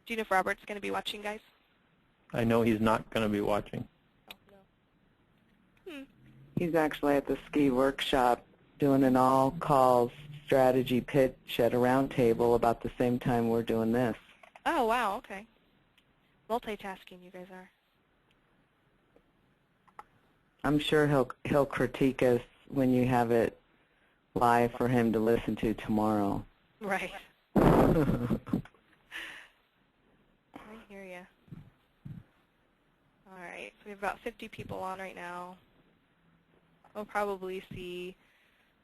Do you know if Robert's going to be watching, guys? I know he's not going to be watching. Oh, no. He's actually at the ski workshop doing an all-calls strategy pitch at a round table about the same time we're doing this. Oh, wow, okay. Multitasking you guys are. I'm sure he'll critique us when you have it live for him to listen to tomorrow. Right. I hear ya. All right, so we have about 50 people on right now. We'll probably see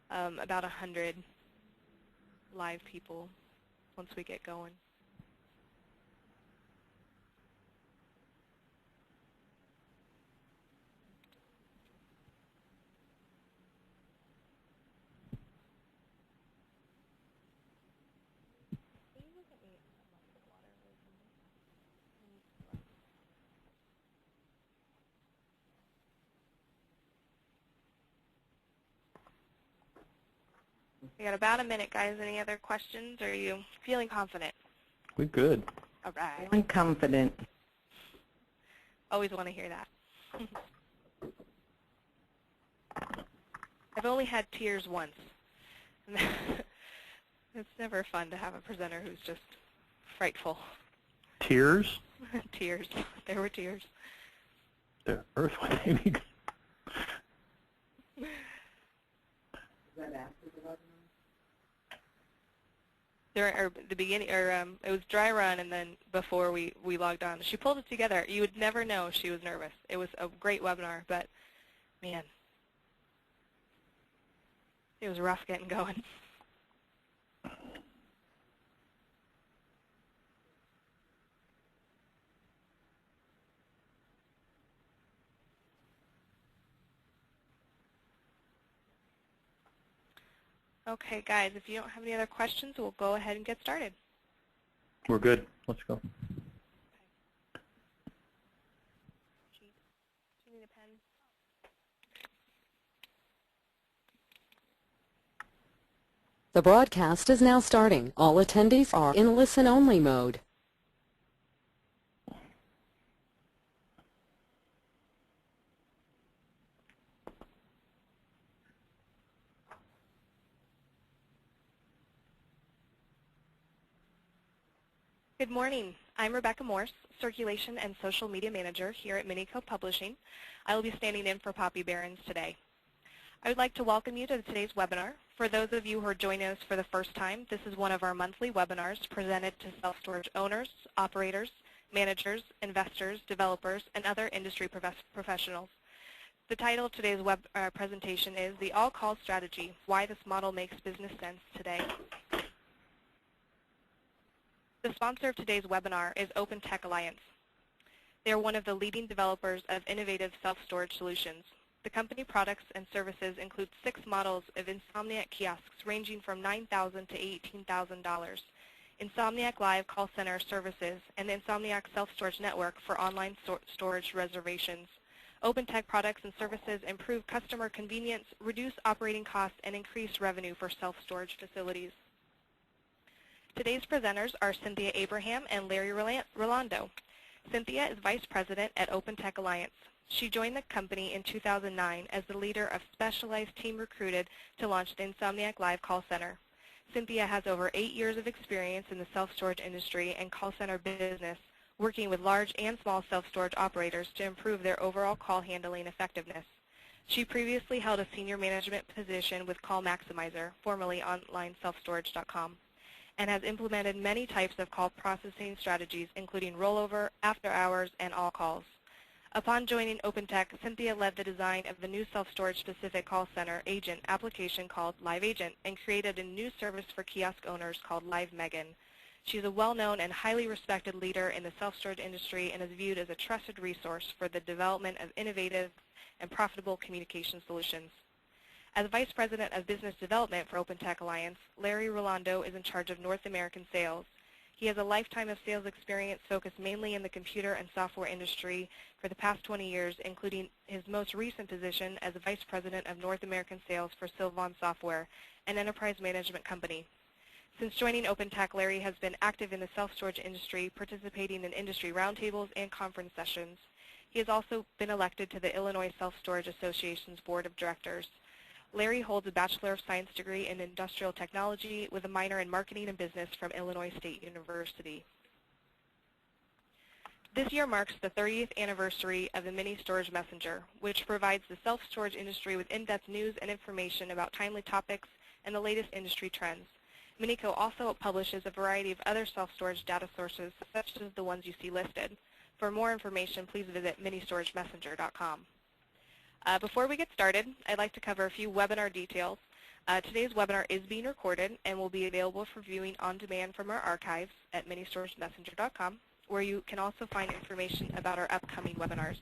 about 100 live people once we get going. We got about a minute, guys. Any other questions? Are you feeling confident? We're good. All right. I'm confident. Always want to hear that. I've only had tears once. It's never fun to have a presenter who's just frightful. Tears? Tears. There were tears. The earth was heavy. The beginning, it was dry run, and then before we logged on, she pulled it together. You would never know she was nervous. It was a great webinar, but man, it was rough getting going. Okay, guys, if you don't have any other questions, we'll go ahead and get started. We're good. Let's go. Do you need a pen? The broadcast is now starting. All attendees are in listen-only mode. Good morning. I'm Rebecca Morse, Circulation and Social Media Manager here at Minico Publishing. I will be standing in for Poppy Behrens today. I would like to welcome you to today's webinar. For those of you who are joining us for the first time, this is one of our monthly webinars presented to self-storage owners, operators, managers, investors, developers, and other industry professionals. The title of today's presentation is The All-Call Strategy, Why This Model Makes Business Sense Today. The sponsor of today's webinar is OpenTech Alliance. They are one of the leading developers of innovative self-storage solutions. The company products and services include 6 models of Insomniac kiosks ranging from $9,000 to $18,000, Insomniac Live call center services, and the Insomniac Self-Storage Network for online storage reservations. OpenTech products and services improve customer convenience, reduce operating costs, and increase revenue for self-storage facilities. Today's presenters are Cynthia Abraham and Larry Rolando. Cynthia is Vice President at OpenTech Alliance. She joined the company in 2009 as the leader of specialized team recruited to launch the Insomniac Live call center. Cynthia has over 8 years of experience in the self-storage industry and call center business, working with large and small self-storage operators to improve their overall call handling effectiveness. She previously held a senior management position with Call Maximizer, formerly OnlineSelfStorage.com, and has implemented many types of call processing strategies, including rollover, after hours, and all calls. Upon joining OpenTech, Cynthia led the design of the new self-storage specific call center agent application called Live Agent and created a new service for kiosk owners called Live Megan. She's a well-known and highly respected leader in the self-storage industry and is viewed as a trusted resource for the development of innovative and profitable communication solutions. As Vice President of Business Development for OpenTech Alliance, Larry Rolando is in charge of North American sales. He has a lifetime of sales experience focused mainly in the computer and software industry for the past 20 years, including his most recent position as a Vice President of North American Sales for Sylvan Software, an enterprise management company. Since joining OpenTech, Larry has been active in the self-storage industry, participating in industry roundtables and conference sessions. He has also been elected to the Illinois Self-Storage Association's Board of Directors. Larry holds a Bachelor of Science degree in Industrial Technology with a minor in Marketing and Business from Illinois State University. This year marks the 30th anniversary of the Mini Storage Messenger, which provides the self-storage industry with in-depth news and information about timely topics and the latest industry trends. Minico also publishes a variety of other self-storage data sources, such as the ones you see listed. For more information, please visit ministoragemessenger.com. Before we get started, I'd like to cover a few webinar details. Today's webinar is being recorded and will be available for viewing on demand from our archives at ministoragemessenger.com, where you can also find information about our upcoming webinars.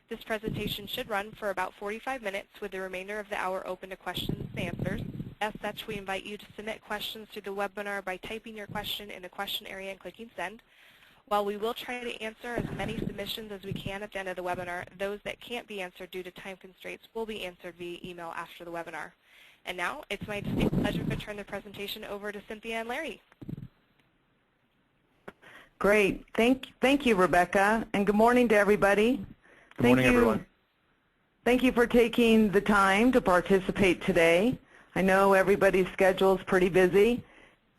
This presentation should run for about 45 minutes, with the remainder of the hour open to questions and answers. As such, we invite you to submit questions to the webinar by typing your question in the question area and clicking send. While we will try to answer as many submissions as we can at the end of the webinar, those that can't be answered due to time constraints will be answered via email after the webinar. And now, it's my distinct pleasure to turn the presentation over to Cynthia and Larry. Great. Thank you, Rebecca, and good morning to everybody. Good morning, everyone. Thank you for taking the time to participate today. I know everybody's schedule is pretty busy.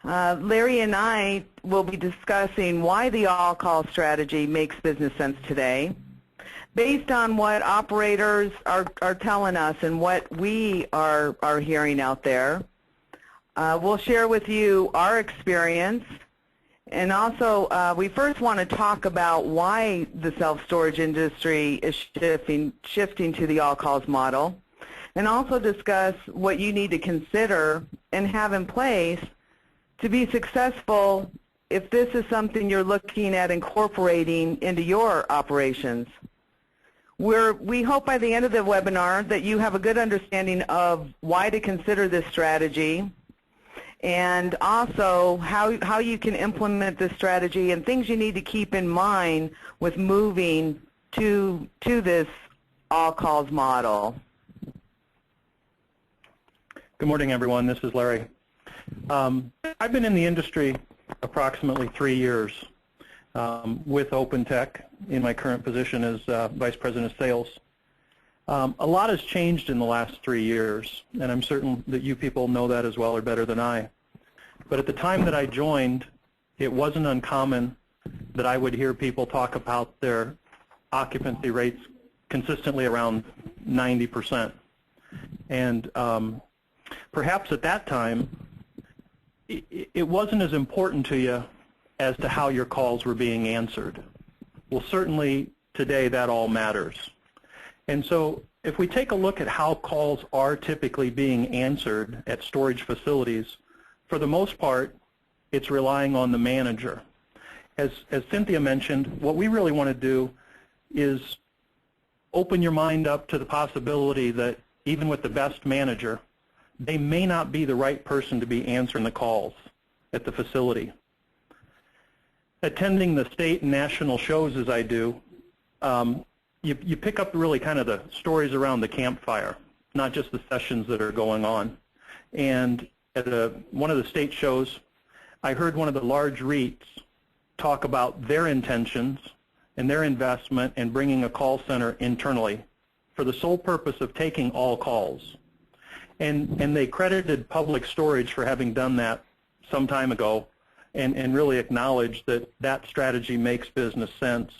Larry and I will be discussing why the all-call strategy makes business sense today. Based on what operators are telling us and what we are hearing out there, we'll share with you our experience. And also, we first want to talk about why the self-storage industry is shifting to the all-calls model, and also discuss what you need to consider and have in place to be successful if this is something you're looking at incorporating into your operations. We hope by the end of the webinar that you have a good understanding of why to consider this strategy, and also how you can implement this strategy and things you need to keep in mind with moving to this all-calls model. Good morning, everyone. This is Larry. I've been in the industry approximately 3 years with OpenTech in my current position as Vice President of Sales. A lot has changed in the last 3 years, and I'm certain that you people know that as well or better than I. But at the time that I joined, it wasn't uncommon that I would hear people talk about their occupancy rates consistently around 90%. And perhaps at that time, it wasn't as important to you as to how your calls were being answered. Well, certainly today that all matters. And so if we take a look at how calls are typically being answered at storage facilities, for the most part, it's relying on the manager. As Cynthia mentioned, what we really want to do is open your mind up to the possibility that even with the best manager, they may not be the right person to be answering the calls at the facility. Attending the state and national shows as I do, you pick up really kind of the stories around the campfire, not just the sessions that are going on. And at one of the state shows, I heard one of the large REITs talk about their intentions and their investment in bringing a call center internally for the sole purpose of taking all calls. And they credited Public Storage for having done that some time ago and really acknowledged that that strategy makes business sense.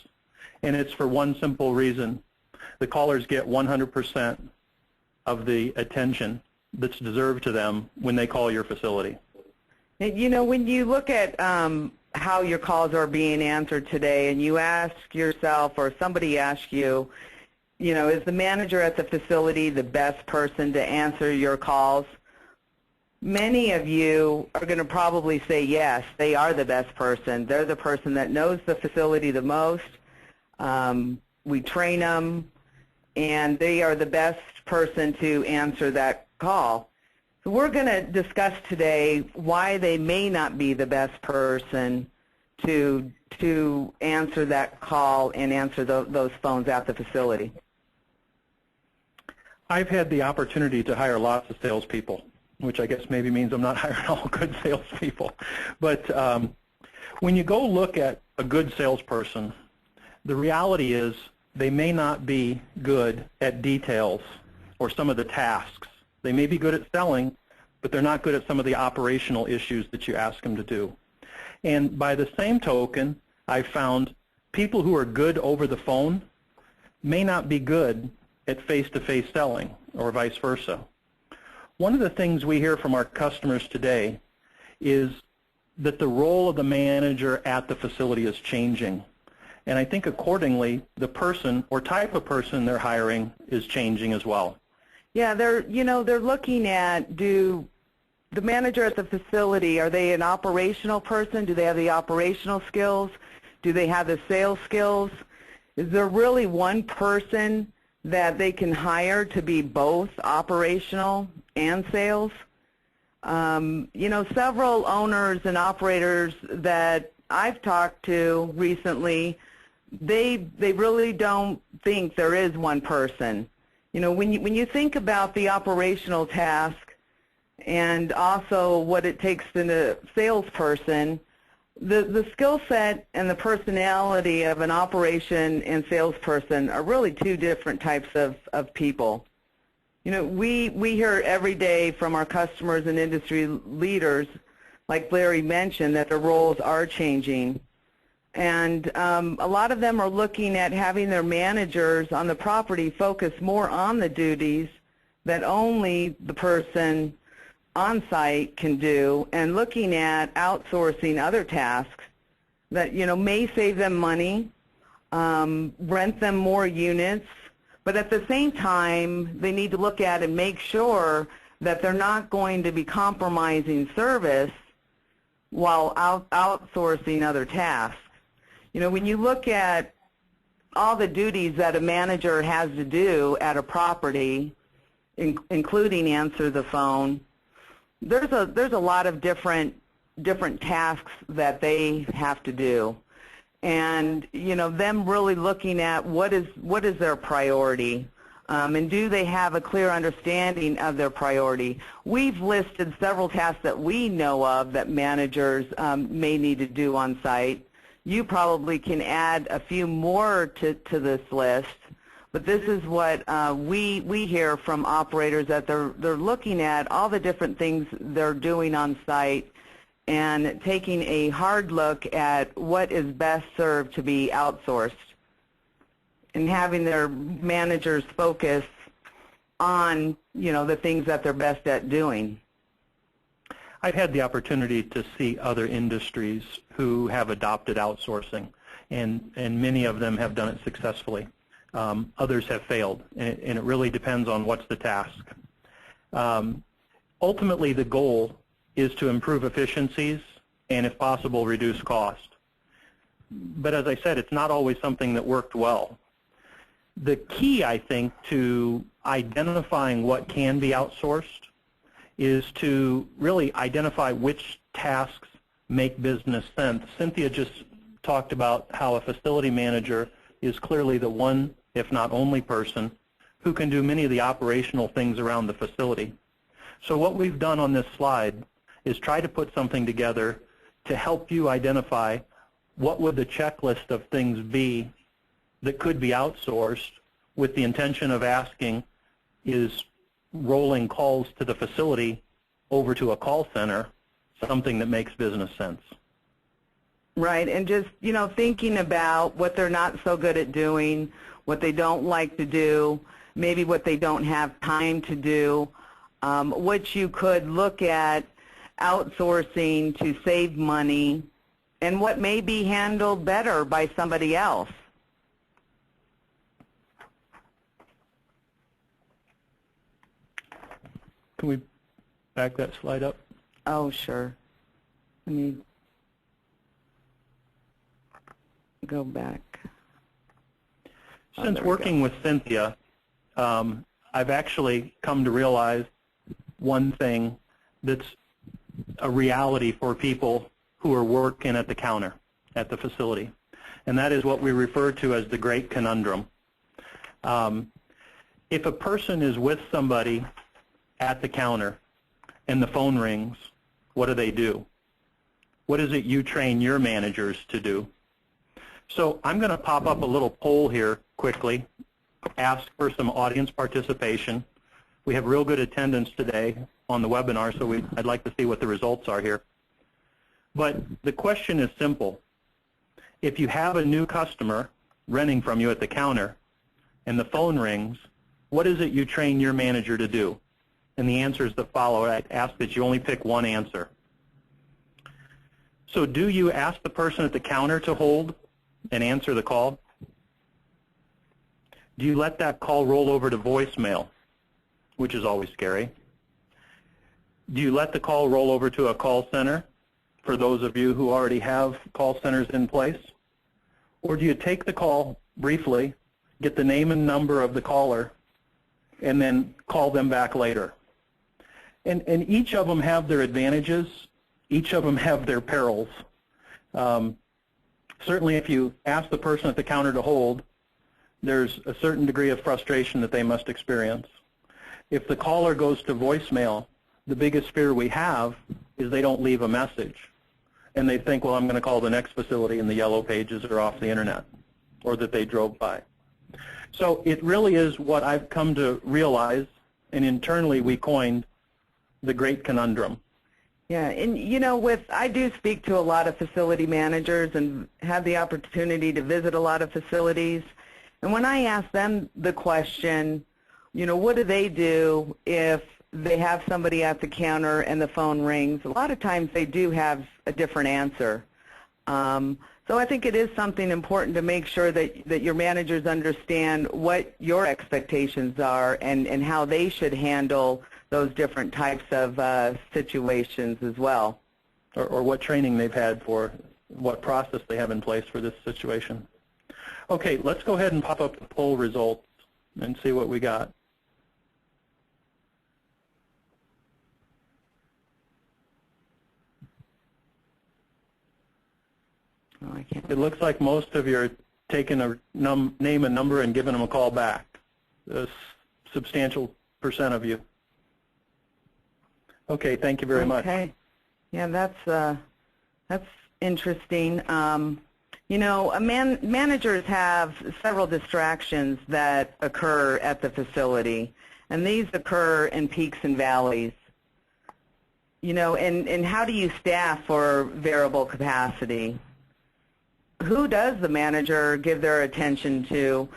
And it's for one simple reason. The callers get 100% of the attention that's deserved to them when they call your facility. You know, when you look at how your calls are being answered today and you ask yourself or somebody asks you, you know, is the manager at the facility the best person to answer your calls? Many of you are going to probably say yes, they are the best person. They're the person that knows the facility the most. We train them, and they are the best person to answer that call. So we're going to discuss today why they may not be the best person to answer that call and answer those phones at the facility. I've had the opportunity to hire lots of salespeople, which I guess maybe means I'm not hiring all good salespeople. But when you go look at a good salesperson, the reality is they may not be good at details or some of the tasks. They may be good at selling, but they're not good at some of the operational issues that you ask them to do. And by the same token, I found people who are good over the phone may not be good at face-to-face selling, or vice versa. One of the things we hear from our customers today is that the role of the manager at the facility is changing. And I think accordingly, the person or type of person they're hiring is changing as well. Yeah, they're looking at, do the manager at the facility, are they an operational person? Do they have the operational skills? Do they have the sales skills? Is there really one person that they can hire to be both operational and sales? Several owners and operators that I've talked to recently, they really don't think there is one person. When you think about the operational task and also what it takes in a salesperson, the skill set and the personality of an operation and salesperson are really two different types of people. We hear every day from our customers and industry leaders, like Larry mentioned, that their roles are changing. And a lot of them are looking at having their managers on the property focus more on the duties that only the person on site can do, and looking at outsourcing other tasks that may save them money, rent them more units, but at the same time they need to look at and make sure that they're not going to be compromising service while outsourcing other tasks. When you look at all the duties that a manager has to do at a property, including answer the phone, there's a lot of different tasks that they have to do, and them really looking at what is their priority, and do they have a clear understanding of their priority. We've listed several tasks that we know of that managers may need to do on site. You probably can add a few more to this list. But this is what we hear from operators, that they're looking at all the different things they're doing on site and taking a hard look at what is best served to be outsourced, and having their managers focus on the things that they're best at doing. I've had the opportunity to see other industries who have adopted outsourcing, and many of them have done it successfully. Others have failed, and it really depends on what's the task. Ultimately, the goal is to improve efficiencies and, if possible, reduce cost. But as I said, it's not always something that worked well. The key, I think, to identifying what can be outsourced is to really identify which tasks make business sense. Cynthia just talked about how a facility manager is clearly the one, if not only person, who can do many of the operational things around the facility. So what we've done on this slide is try to put something together to help you identify what would the checklist of things be that could be outsourced, with the intention of asking, is rolling calls to the facility over to a call center something that makes business sense? Right, and just, thinking about what they're not so good at doing, what they don't like to do, maybe what they don't have time to do, what you could look at outsourcing to save money, and what may be handled better by somebody else. Can we back that slide up? Oh, sure. Let me go back. Since working with Cynthia, I've actually come to realize one thing that's a reality for people who are working at the counter at the facility, and that is what we refer to as the great conundrum. If a person is with somebody at the counter and the phone rings, what do? What is it you train your managers to do? So I'm going to pop up a little poll here quickly, ask for some audience participation. We have real good attendance today on the webinar, so I'd like to see what the results are here. But the question is simple. If you have a new customer renting from you at the counter and the phone rings, what is it you train your manager to do? And the answers that follow, I ask that you only pick one answer. So do you ask the person at the counter to hold and answer the call? Do you let that call roll over to voicemail, which is always scary? Do you let the call roll over to a call center, for those of you who already have call centers in place? Or do you take the call briefly, get the name and number of the caller, and then call them back later? And each of them have their advantages. Each of them have their perils. Certainly if you ask the person at the counter to hold, there's a certain degree of frustration that they must experience. If the caller goes to voicemail, the biggest fear we have is they don't leave a message. And they think, well, I'm going to call the next facility and the yellow pages are off the internet, or that they drove by. So it really is what I've come to realize, and internally we coined the great conundrum. Yeah, and you know, I do speak to a lot of facility managers and have the opportunity to visit a lot of facilities. And when I ask them the question, you know, what do they do if they have somebody at the counter and the phone rings? A lot of times they do have a different answer. So I think it is something important to make sure that your managers understand what your expectations are and how they should handle those different types of situations as well. Or what training they've had for what process they have in place for this situation. Okay, let's go ahead and pop up the poll results and see what we got. Oh, I can't. It looks like most of you are taking a name and number and giving them a call back. A substantial percent of you. Okay, thank you very much. Okay. Yeah, that's interesting. You know, managers have several distractions that occur at the facility, and these occur in peaks and valleys. You know, and how do you staff for variable capacity? Who does the manager give their attention to?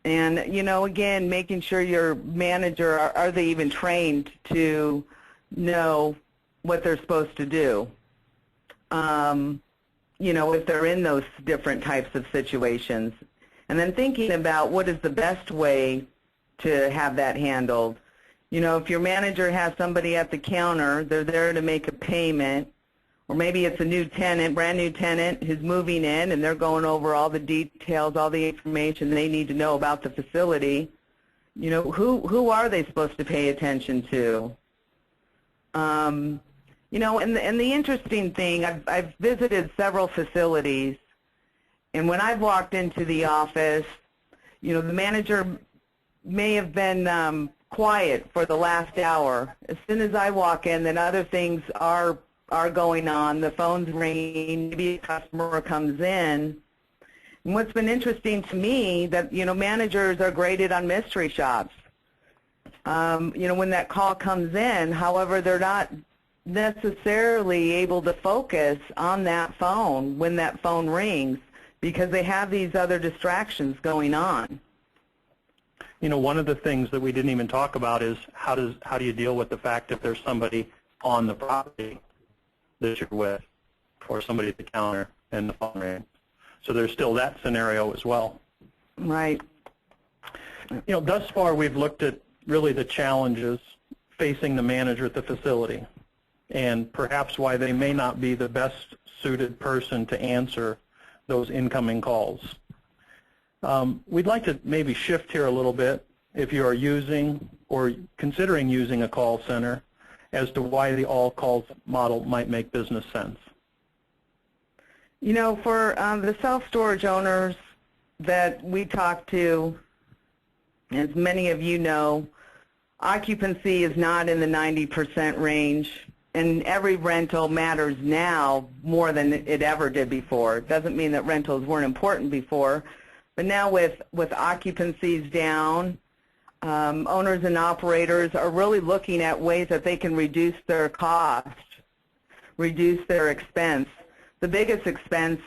And, you know, again, making sure your manager, are they even trained to know what they're supposed to do? You know, if they're in those different types of situations. And then thinking about what is the best way to have that handled. You know, if your manager has somebody at the counter, they're there to make a payment, or maybe it's a new tenant, brand new tenant who's moving in, and they're going over all the details, all the information they need to know about the facility. You know, who are they supposed to pay attention to? You know, and the interesting thing, I've visited several facilities, and when I've walked into the office, you know, the manager may have been quiet for the last hour. As soon as I walk in, then other things are going on. The phone's ringing, maybe a customer comes in. And what's been interesting to me, that, you know, managers are graded on mystery shops. You know, when that call comes in, however, they're not necessarily able to focus on that phone when that phone rings because they have these other distractions going on. You know, one of the things that we didn't even talk about is how do you deal with the fact if there's somebody on the property that you're with, or somebody at the counter and the phone rings. So there's still that scenario as well. Right. You know, thus far we've looked at really the challenges facing the manager at the facility, and perhaps why they may not be the best suited person to answer those incoming calls. We'd like to maybe shift here a little bit if you are using or considering using a call center as to why the all calls model might make business sense. You know, for the self-storage owners that we talk to, as many of you know, occupancy is not in the 90% range, and every rental matters now more than it ever did before. It doesn't mean that rentals weren't important before, but now with occupancies down, owners and operators are really looking at ways that they can reduce their cost, reduce their expense. The biggest expense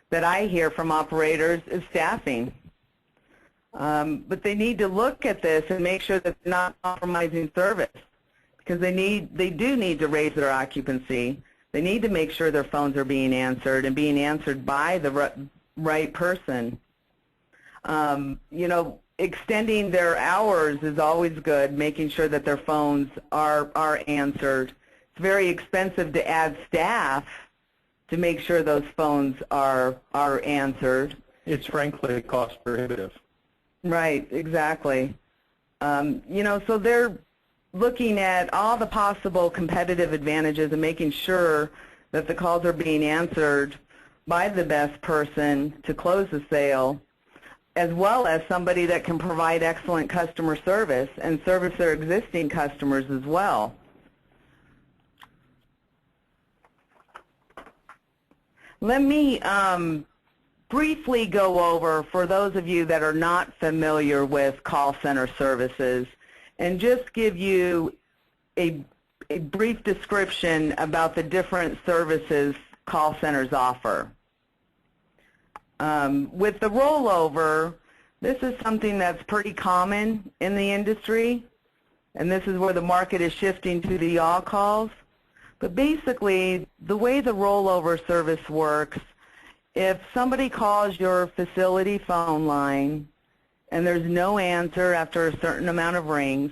that I hear from operators is staffing. But they need to look at this and make sure that they're not compromising service, because they do need to raise their occupancy. They need to make sure their phones are being answered and being answered by the right person. You know, extending their hours is always good, making sure that their phones are answered. It's very expensive to add staff to make sure those phones are answered. It's frankly cost prohibitive. Right, exactly. You know, so they're looking at all the possible competitive advantages and making sure that the calls are being answered by the best person to close the sale, as well as somebody that can provide excellent customer service and service their existing customers as well. Let me briefly go over, for those of you that are not familiar with call center services, and just give you a brief description about the different services call centers offer. With the rollover, this is something that's pretty common in the industry, and this is where the market is shifting to the all calls. But basically, the way the rollover service works, if somebody calls your facility phone line and there's no answer after a certain amount of rings,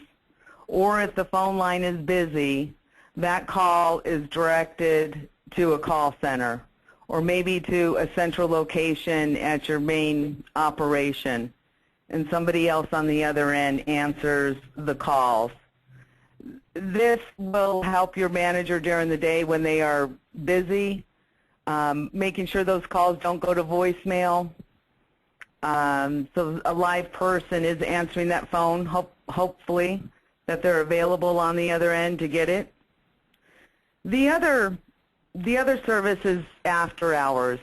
or if the phone line is busy, that call is directed to a call center, or maybe to a central location at your main operation, and somebody else on the other end answers the calls. This will help your manager during the day when they are busy, making sure those calls don't go to voicemail. So a live person is answering that phone, hopefully that they're available on the other end to get it. The other service is after hours.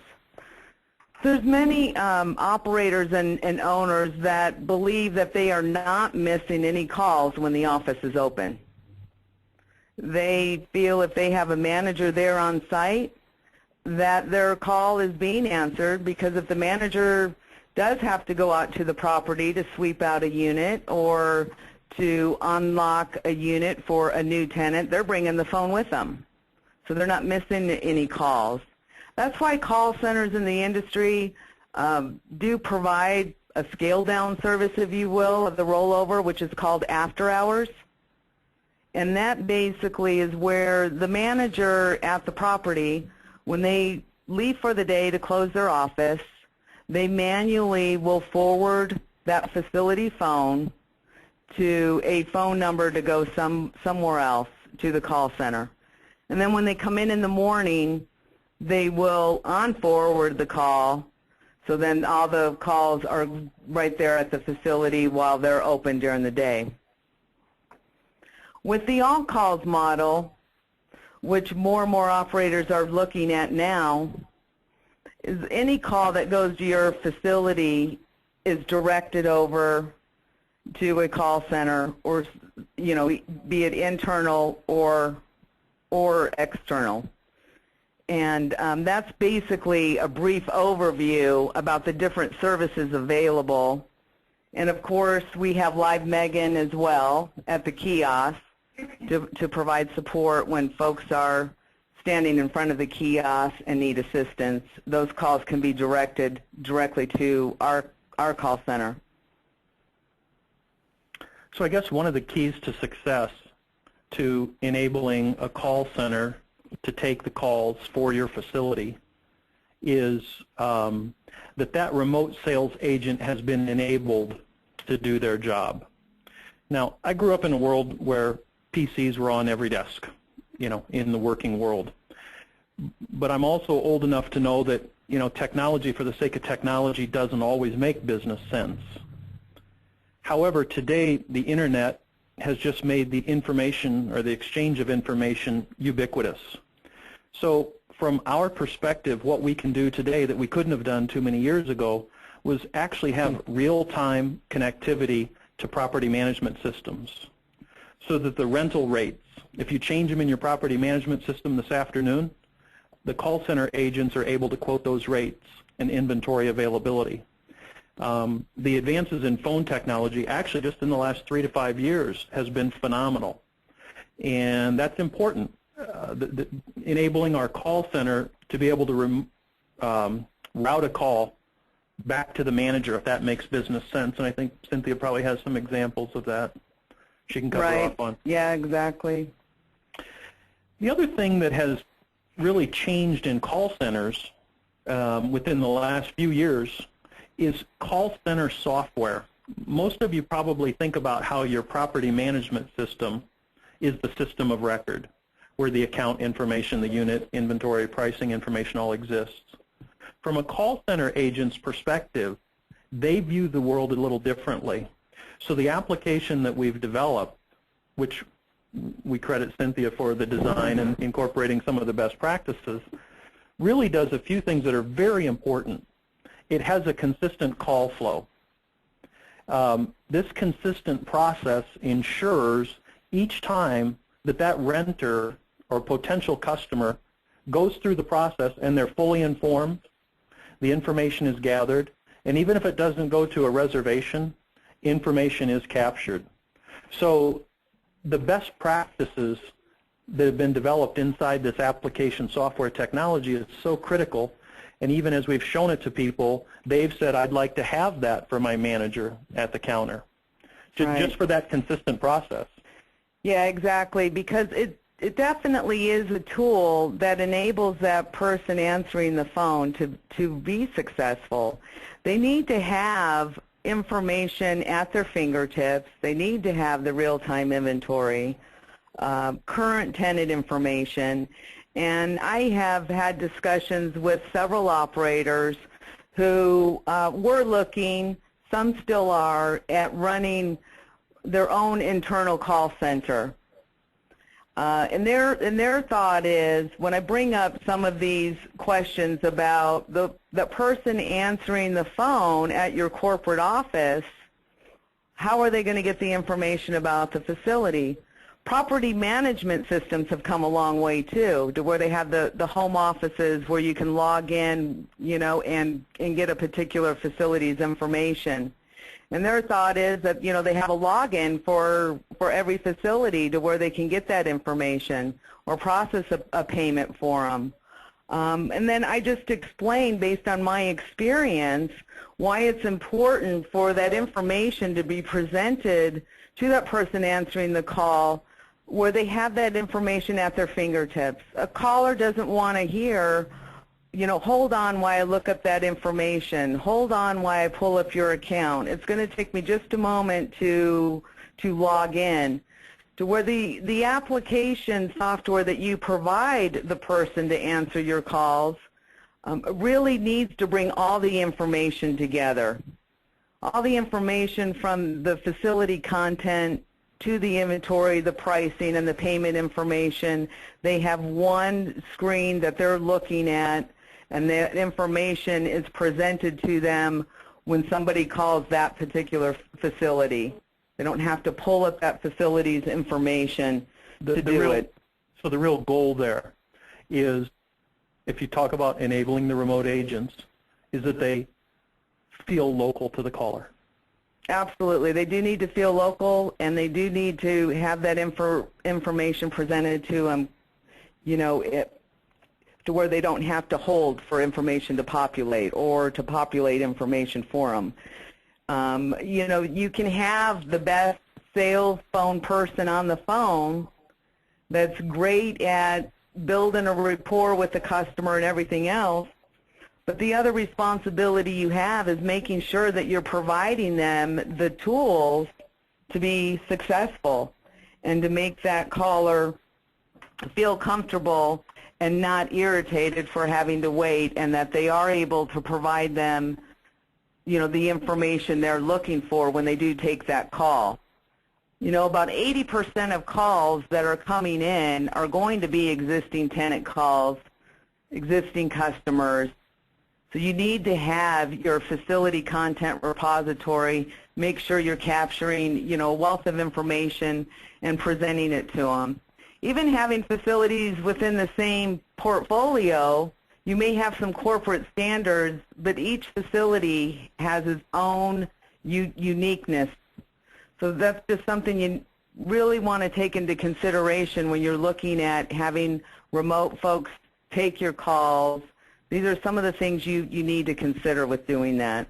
There's many operators and owners that believe that they are not missing any calls when the office is open. They feel if they have a manager there on site that their call is being answered, because if the manager does have to go out to the property to sweep out a unit or to unlock a unit for a new tenant, they're bringing the phone with them. So they're not missing any calls. That's why call centers in the industry do provide a scaled-down service, if you will, of the rollover, which is called after hours. And that basically is where the manager at the property, when they leave for the day to close their office, they manually will forward that facility phone to a phone number to go somewhere else to the call center. And then when they come in the morning, they will on-forward the call, so then all the calls are right there at the facility while they're open during the day. With the all-calls model, which more and more operators are looking at now, is any call that goes to your facility is directed over to a call center, or, you know, be it internal or external. And that's basically a brief overview about the different services available. And of course, we have Live Megan as well at the kiosk to provide support when folks are standing in front of the kiosk and need assistance. Those calls can be directed directly to our call center. So I guess one of the keys to success to enabling a call center to take the calls for your facility is that remote sales agent has been enabled to do their job. Now, I grew up in a world where PCs were on every desk, you know, in the working world. But I'm also old enough to know that, you know, technology for the sake of technology doesn't always make business sense. However, today the internet has just made the information or the exchange of information ubiquitous. So from our perspective, what we can do today that we couldn't have done too many years ago was actually have real-time connectivity to property management systems, so that the rental rates, if you change them in your property management system this afternoon, the call center agents are able to quote those rates and inventory availability. The advances in phone technology, actually just in the last 3 to 5 years, has been phenomenal. And that's important, enabling our call center to be able to route a call back to the manager, if that makes business sense. And I think Cynthia probably has some examples of that she can cover off on. Yeah, exactly. The other thing that has really changed in call centers within the last few years is call center software. Most of you probably think about how your property management system is the system of record, where the account information, the unit, inventory, pricing information all exists. From a call center agent's perspective, they view the world a little differently. So the application that we've developed, which we credit Cynthia for the design and incorporating some of the best practices, really does a few things that are very important. It has a consistent call flow. This consistent process ensures each time that that renter or potential customer goes through the process and they're fully informed, the information is gathered, and even if it doesn't go to a reservation, information is captured. So the best practices that have been developed inside this application software technology is so critical, and even as we've shown it to people, they've said, I'd like to have that for my manager at the counter, just for that consistent process. Yeah, exactly, because it definitely is a tool that enables that person answering the phone to be successful. They need to have information at their fingertips. They need to have the real-time inventory, current tenant information, and I have had discussions with several operators who were looking, some still are, at running their own internal call center. And their thought is, when I bring up some of these questions about the person answering the phone at your corporate office, how are they going to get the information about the facility? Property management systems have come a long way too, to where they have the home offices where you can log in, you know, and get a particular facility's information. And their thought is that, you know, they have a login for every facility to where they can get that information or process a payment for them. And then I just explained, based on my experience, why it's important for that information to be presented to that person answering the call, where they have that information at their fingertips. A caller doesn't want to hear, you know, hold on while I look up that information, hold on while I pull up your account. It's going to take me just a moment to log in. To where the application software that you provide the person to answer your calls really needs to bring all the information together. All the information from the facility content to the inventory, the pricing, and the payment information. They have one screen that they're looking at, and that information is presented to them when somebody calls that particular facility. They don't have to pull up that facility's information to do it. So the real goal there is, if you talk about enabling the remote agents, is that they feel local to the caller. Absolutely. They do need to feel local, and they do need to have that information presented to them, you know, to where they don't have to hold for information to populate or to populate information for them. You know, you can have the best sales phone person on the phone that's great at building a rapport with the customer and everything else, but the other responsibility you have is making sure that you're providing them the tools to be successful and to make that caller feel comfortable and not irritated for having to wait, and that they are able to provide them, you know, the information they're looking for when they do take that call. You know, about 80% of calls that are coming in are going to be existing tenant calls, existing customers. So you need to have your facility content repository, make sure you're capturing, you know, a wealth of information and presenting it to them. Even having facilities within the same portfolio, you may have some corporate standards, but each facility has its own uniqueness. So that's just something you really want to take into consideration when you're looking at having remote folks take your calls. These are some of the things you need to consider with doing that.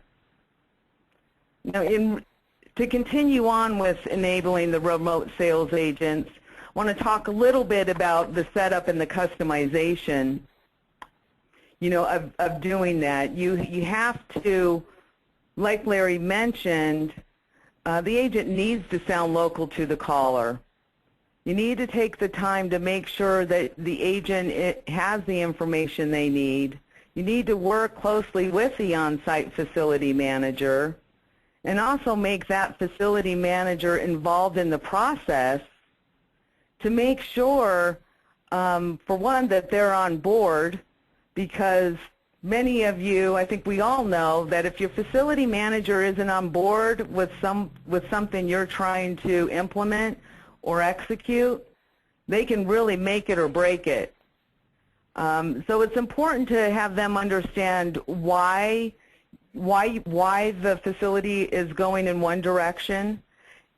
Now, to continue on with enabling the remote sales agents, I want to talk a little bit about the setup and the customization, you know, of doing that. You have to, like Larry mentioned, the agent needs to sound local to the caller. You need to take the time to make sure that the agent has the information they need. You need to work closely with the on-site facility manager and also make that facility manager involved in the process to make sure, for one, that they're on board, because many of you, I think we all know, that if your facility manager isn't on board with something you're trying to implement or execute, they can really make it or break it. So it's important to have them understand why the facility is going in one direction,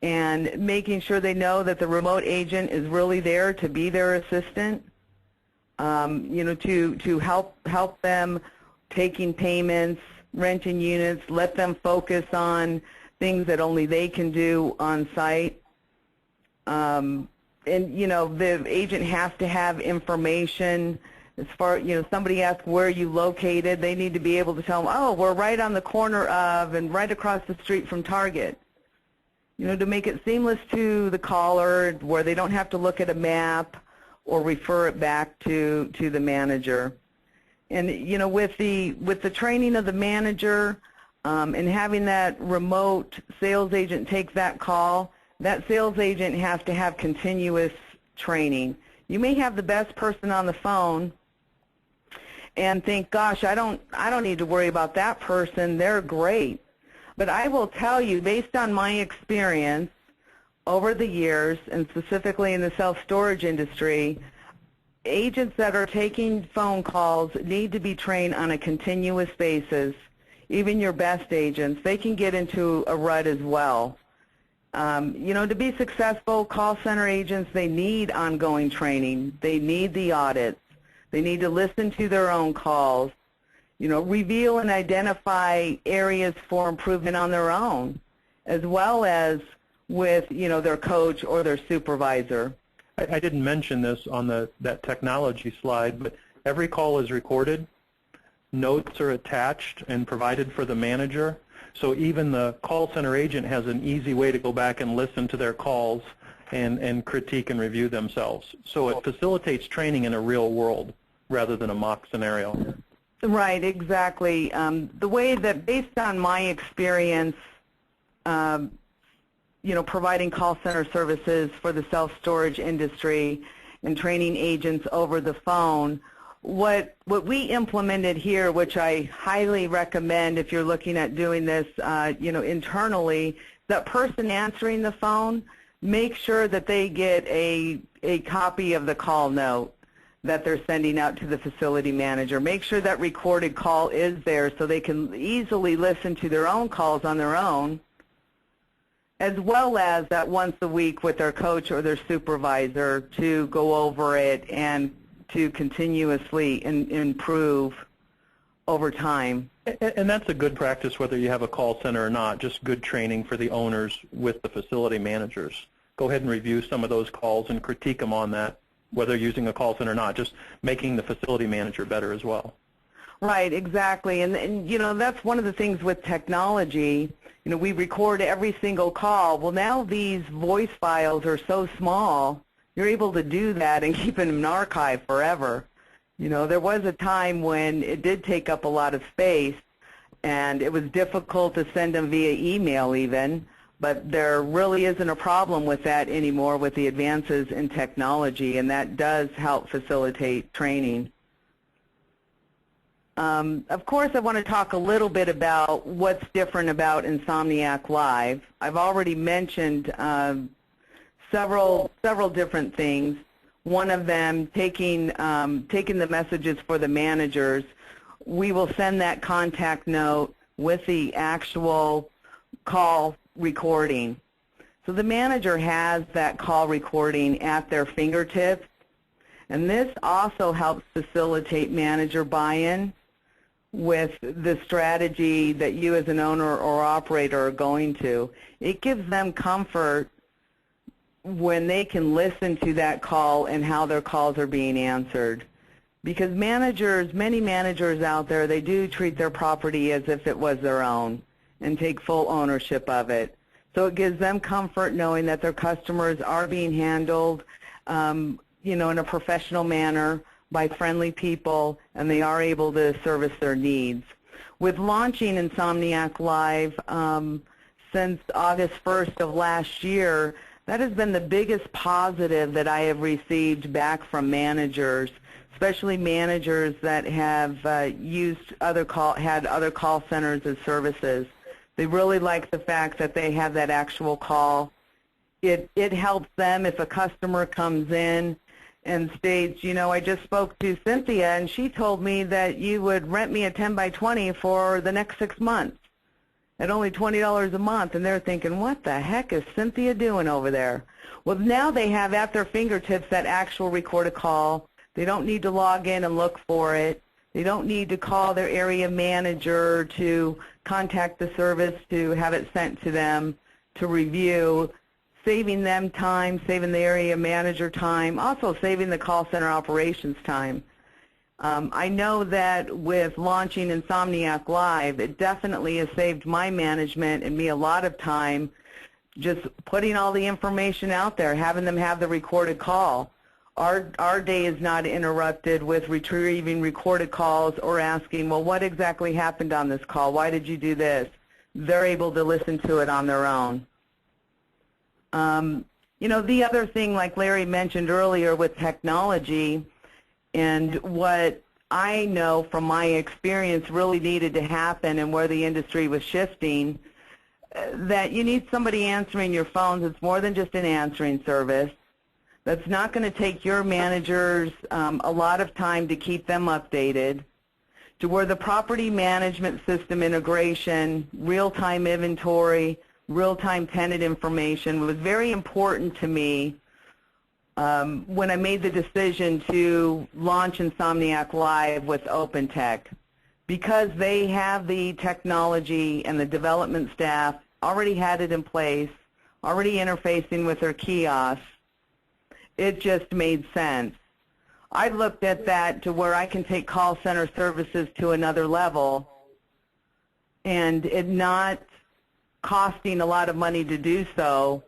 and making sure they know that the remote agent is really there to be their assistant, you know, to help them taking payments, renting units, let them focus on things that only they can do on site. And, you know, the agent has to have information. As far, you know, somebody asks where are you located, they need to be able to tell them, oh, we're right on the corner of and right across the street from Target. You know, to make it seamless to the caller where they don't have to look at a map or refer it back to the manager. And, you know, with the training of the manager and having that remote sales agent take that call, that sales agent has to have continuous training. You may have the best person on the phone and think, gosh, I don't need to worry about that person, they're great. But I will tell you, based on my experience over the years, and specifically in the self-storage industry, agents that are taking phone calls need to be trained on a continuous basis. Even your best agents, they can get into a rut as well. You know, to be successful, call center agents, they need ongoing training. They need the audits. They need to listen to their own calls. You know, reveal and identify areas for improvement on their own, as well as with, you know, their coach or their supervisor. I didn't mention this on that technology slide, but every call is recorded. Notes are attached and provided for the manager. So even the call center agent has an easy way to go back and listen to their calls and critique and review themselves. So it facilitates training in a real world rather than a mock scenario. Right, exactly. The way that, based on my experience, you know, providing call center services for the self-storage industry and training agents over the phone, what we implemented here, which I highly recommend if you're looking at doing this, you know, internally, that person answering the phone, make sure that they get a copy of the call note that they're sending out to the facility manager. Make sure that recorded call is there so they can easily listen to their own calls on their own, as well as that once a week with their coach or their supervisor to go over it and to continuously improve over time. And that's a good practice whether you have a call center or not, just good training for the owners with the facility managers. Go ahead and review some of those calls and critique them on that, whether using a call center or not, just making the facility manager better as well. Right, exactly. And you know, that's one of the things with technology. You know, we record every single call. Well, now these voice files are so small, you're able to do that and keep them in an archive forever. You know, there was a time when it did take up a lot of space, and it was difficult to send them via email even. But there really isn't a problem with that anymore with the advances in technology, and that does help facilitate training. Of course, I want to talk a little bit about what's different about Insomniac Live. I've already mentioned several different things. One of them, taking the messages for the managers. We will send that contact note with the actual call recording. So the manager has that call recording at their fingertips, and this also helps facilitate manager buy-in with the strategy that you as an owner or operator are going to. It gives them comfort when they can listen to that call and how their calls are being answered. Because many managers out there, they do treat their property as if it was their own and take full ownership of it. So it gives them comfort knowing that their customers are being handled in a professional manner by friendly people, and they are able to service their needs. With launching Insomniac Live since August 1st of last year, that has been the biggest positive that I have received back from managers, especially managers that have had other call centers as services. They really like the fact that they have that actual call. It helps them if a customer comes in and states, I just spoke to Cynthia and she told me that you would rent me a 10 by 20 for the next 6 months at only $20 a month, and they're thinking, what the heck is Cynthia doing over there? Well, now they have at their fingertips that actual recorded call. They don't need to log in and look for it. They don't need to call their area manager to contact the service to have it sent to them to review, saving them time, saving the area manager time, also saving the call center operations time. I know that with launching Insomniac Live, it definitely has saved my management and me a lot of time just putting all the information out there, having them have the recorded call. Our day is not interrupted with retrieving recorded calls or asking, well, what exactly happened on this call? Why did you do this? They're able to listen to it on their own. The other thing, like Larry mentioned earlier with technology, and what I know from my experience really needed to happen and where the industry was shifting, that you need somebody answering your phones. It's more than just an answering service. That's not going to take your managers a lot of time to keep them updated, to where the property management system integration, real-time inventory, real-time tenant information was very important to me when I made the decision to launch Insomniac Live with OpenTech, because they have the technology and the development staff already had it in place, already interfacing with their kiosks. It just made sense. I looked at that to where I can take call center services to another level and it not costing a lot of money to do so,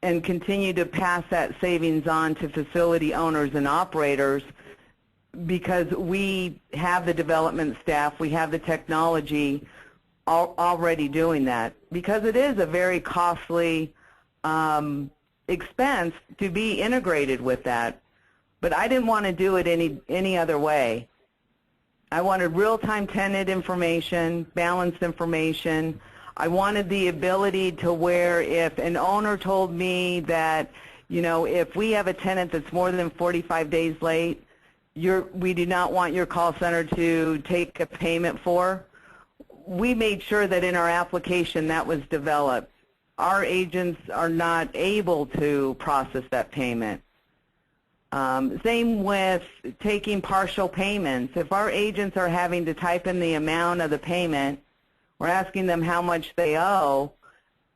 and continue to pass that savings on to facility owners and operators, because we have the development staff, we have the technology already doing that, because it is a very costly expense to be integrated with that. But I didn't want to do it any other way. I wanted real-time tenant information, balanced information. I wanted the ability to where if an owner told me that, if we have a tenant that's more than 45 days late, we do not want your call center to take a payment for, we made sure that in our application that was developed. Our agents are not able to process that payment. Same with taking partial payments. If our agents are having to type in the amount of the payment, we're asking them how much they owe,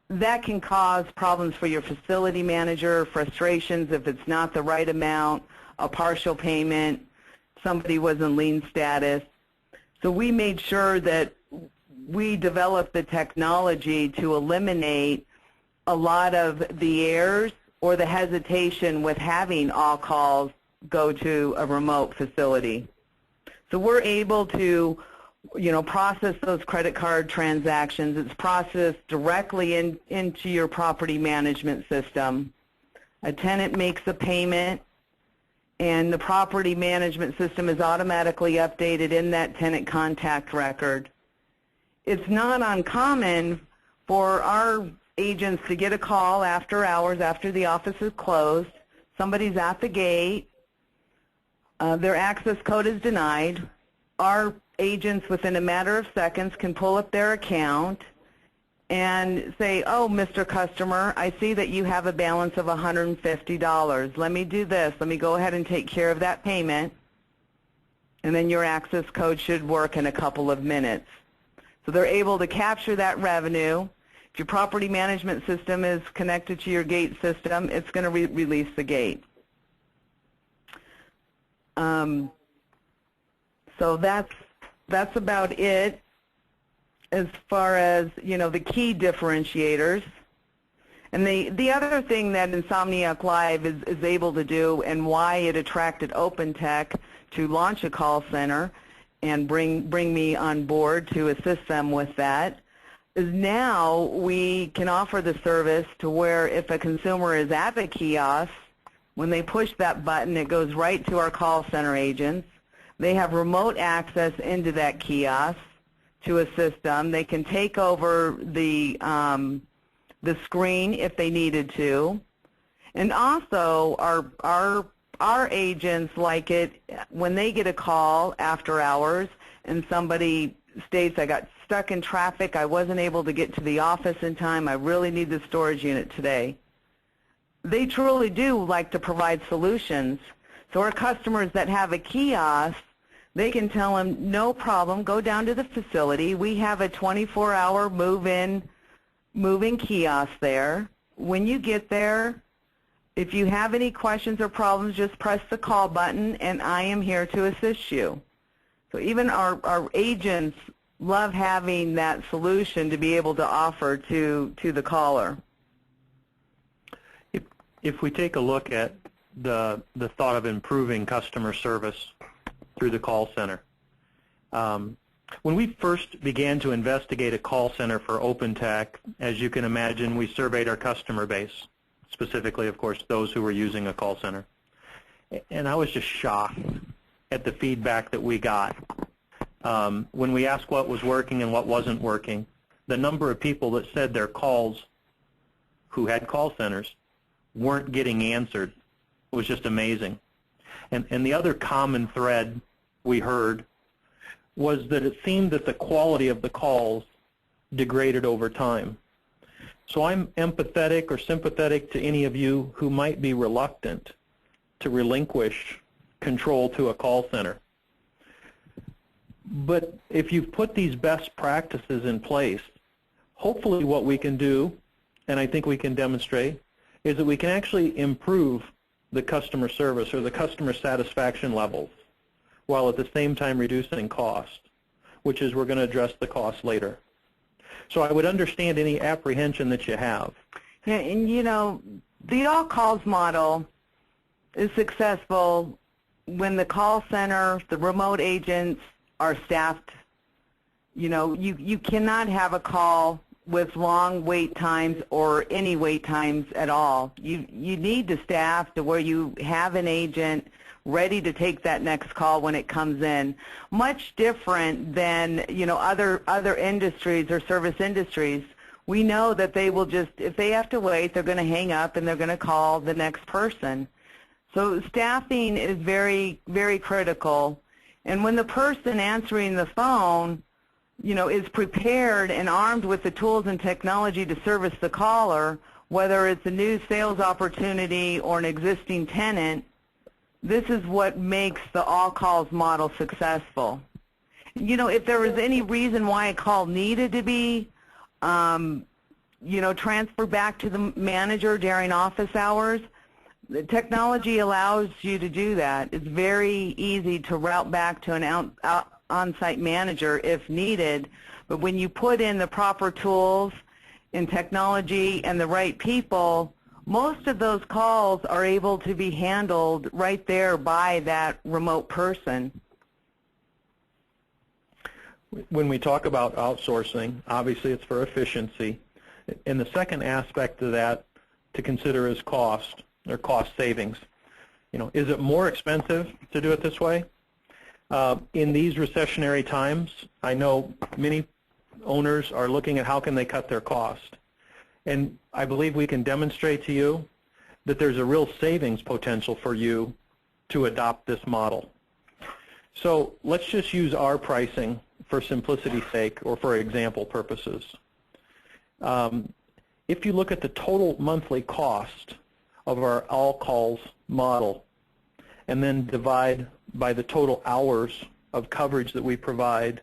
that can cause problems for your facility manager, frustrations if it's not the right amount, a partial payment, somebody was in lien status. So we made sure that we developed the technology to eliminate a lot of the errors or the hesitation with having all calls go to a remote facility. So we're able to process those credit card transactions. It's processed directly into your property management system. A tenant makes a payment, and the property management system is automatically updated in that tenant contact record. It's not uncommon for our agents to get a call after hours, after the office is closed. Somebody's at the gate. Their access code is denied. Our agents, within a matter of seconds, can pull up their account and say, oh, Mr. Customer, I see that you have a balance of $150. Let me do this. Let me go ahead and take care of that payment. And then your access code should work in a couple of minutes. So they're able to capture that revenue. If your property management system is connected to your gate system, it's going to release the gate. So that's about it as far as, the key differentiators. And the other thing that Insomniac Live is able to do, and why it attracted OpenTech to launch a call center and bring me on board to assist them with that, is now we can offer the service to where if a consumer is at the kiosk, when they push that button, it goes right to our call center agents. They have remote access into that kiosk to assist them. They can take over the screen if they needed to. And also our agents like it when they get a call after hours and somebody states, I got stuck in traffic, I wasn't able to get to the office in time, I really need the storage unit today. They truly do like to provide solutions. So our customers that have a kiosk, they can tell them, no problem, go down to the facility. We have a 24-hour moving kiosk there. When you get there, if you have any questions or problems, just press the call button, and I am here to assist you. So even our agents love having that solution to be able to offer to the caller. If we take a look at the thought of improving customer service through the call center, when we first began to investigate a call center for OpenTech, as you can imagine, we surveyed our customer base, specifically, of course, those who were using a call center. And I was just shocked at the feedback that we got. When we asked what was working and what wasn't working, the number of people that said their calls who had call centers weren't getting answered was just amazing. And the other common thread we heard was that it seemed that the quality of the calls degraded over time. So I'm empathetic or sympathetic to any of you who might be reluctant to relinquish control to a call center. But if you've put these best practices in place, hopefully what we can do, and I think we can demonstrate, is that we can actually improve the customer service or the customer satisfaction levels while at the same time reducing cost, which is we're going to address the cost later. So I would understand any apprehension that you have. Yeah, and the all calls model is successful when the call center, the remote agents are staffed. You cannot have a call with long wait times or any wait times at all. You need to staff to where you have an agent ready to take that next call when it comes in. Much different than other industries or service industries. We know that they will just, if they have to wait, they're going to hang up and they're going to call the next person. So staffing is very, very critical. And when the person answering the phone is prepared and armed with the tools and technology to service the caller, whether it's a new sales opportunity or an existing tenant, this is what makes the all calls model successful. If there was any reason why a call needed to be, transferred back to the manager during office hours, the technology allows you to do that. It's very easy to route back to an on-site manager if needed, but when you put in the proper tools and technology and the right people, most of those calls are able to be handled right there by that remote person. when we talk about outsourcing, obviously it's for efficiency. And the second aspect of that to consider is cost or cost savings. You know, is it more expensive to do it this way? In these recessionary times, I know many owners are looking at how can they cut their cost. And I believe we can demonstrate to you that there's a real savings potential for you to adopt this model. So let's just use our pricing for simplicity's sake or for example purposes. If you look at the total monthly cost of our all calls model and then divide by the total hours of coverage that we provide,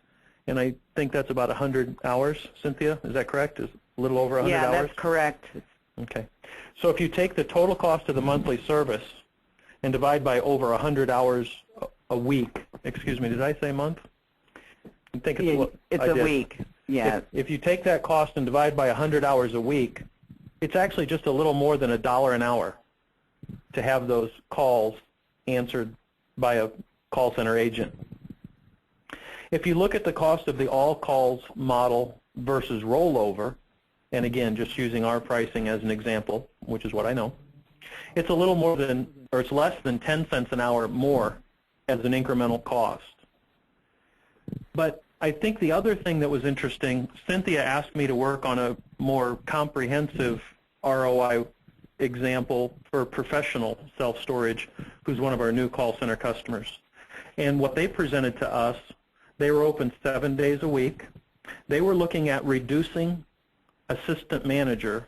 and I think that's about 100 hours, Cynthia, is that correct? Is a little over 100 hours? Yeah, that's correct. Okay. So if you take the total cost of the monthly service and divide by over 100 hours a week, excuse me, did I say month? I think it's a week. Yeah. If you take that cost and divide by 100 hours a week, it's actually just a little more than $1 an hour to have those calls answered by a call center agent. If you look at the cost of the all calls model versus rollover, and again, just using our pricing as an example, which is what I know, it's a little more than, or it's less than 10 cents an hour more as an incremental cost. But I think the other thing that was interesting, Cynthia asked me to work on a more comprehensive ROI example for professional self-storage, who's one of our new call center customers. And what they presented to us, they were open 7 days a week. They were looking at reducing assistant manager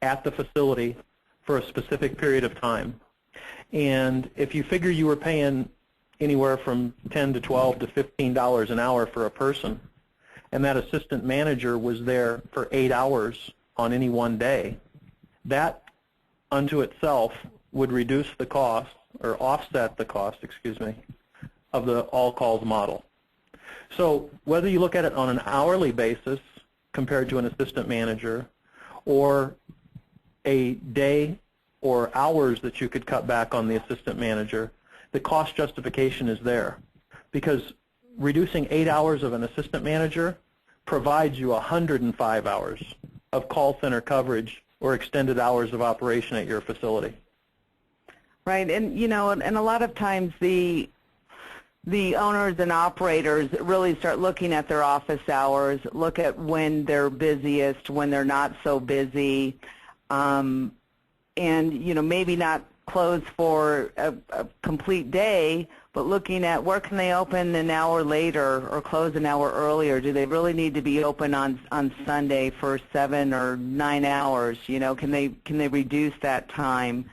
at the facility for a specific period of time. And if you figure you were paying anywhere from $10 to $12 to $15 an hour for a person, and that assistant manager was there for 8 hours on any one day, that unto itself would reduce the cost, or offset the cost, excuse me, of the all calls model. So whether you look at it on an hourly basis compared to an assistant manager, or a day or hours that you could cut back on the assistant manager, the cost justification is there, because reducing 8 hours of an assistant manager provides you 105 hours of call center coverage or extended hours of operation at your facility. Right, and you know, and a lot of times the owners and operators really start looking at their office hours, look at when they're busiest, when they're not so busy, and you know, maybe not close for a complete day, but looking at where can they open an hour later or close an hour earlier. Do they really need to be open on Sunday for 7 or 9 hours? You know, can they reduce that time,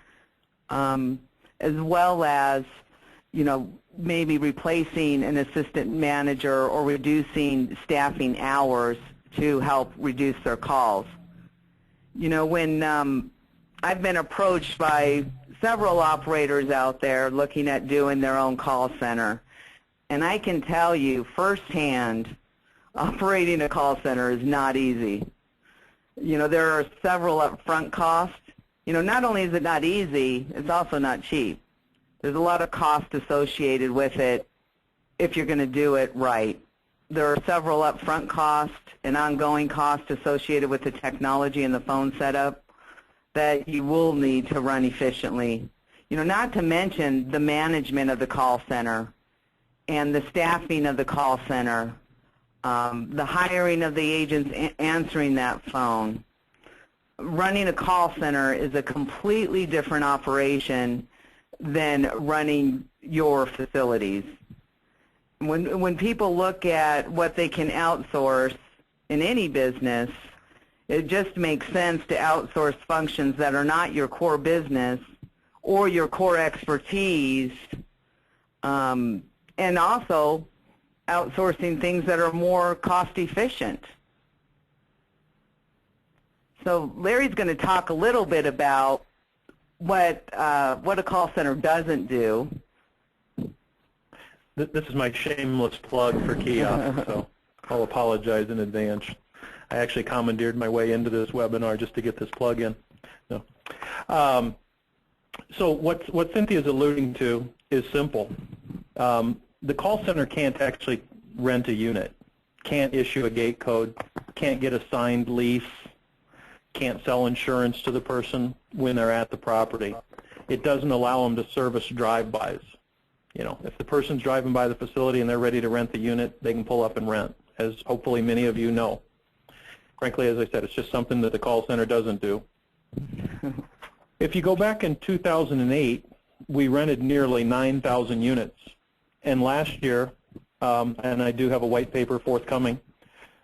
as well as, you know, maybe replacing an assistant manager or reducing staffing hours to help reduce their calls. You know, when I've been approached by several operators out there looking at doing their own call center, and I can tell you firsthand, operating a call center is not easy. You know, there are several upfront costs. You know, not only is it not easy, it's also not cheap. There's a lot of cost associated with it if you're going to do it right. There are several upfront costs and ongoing costs associated with the technology and the phone setup that you will need to run efficiently. You know, not to mention the management of the call center and the staffing of the call center, the hiring of the agents answering that phone. Running a call center is a completely different operation than running your facilities. When people look at what they can outsource in any business, it just makes sense to outsource functions that are not your core business or your core expertise, and also outsourcing things that are more cost efficient. So Larry's going to talk a little bit about what a call center doesn't do. This is my shameless plug for Kiosk, so I'll apologize in advance. I actually commandeered my way into this webinar just to get this plug in. No. So what Cynthia's alluding to is simple. The call center can't actually rent a unit. can't issue a gate code, can't get a signed lease, can't sell insurance to the person when they're at the property. It doesn't allow them to service drive-bys. You know, if the person's driving by the facility and they're ready to rent the unit, they can pull up and rent, as hopefully many of you know. Frankly, as I said, it's just something that the call center doesn't do. If you go back in 2008, we rented nearly 9,000 units. And last year, and I do have a white paper forthcoming,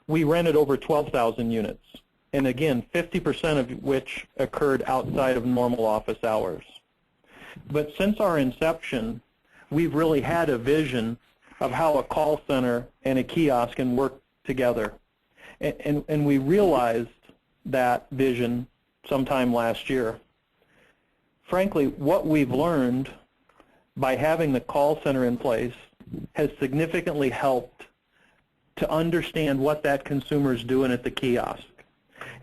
we rented over 12,000 units. And again, 50% of which occurred outside of normal office hours. But since our inception, we've really had a vision of how a call center and a kiosk can work together. And we realized that vision sometime last year. Frankly, what we've learned by having the call center in place has significantly helped to understand what that consumer is doing at the kiosk.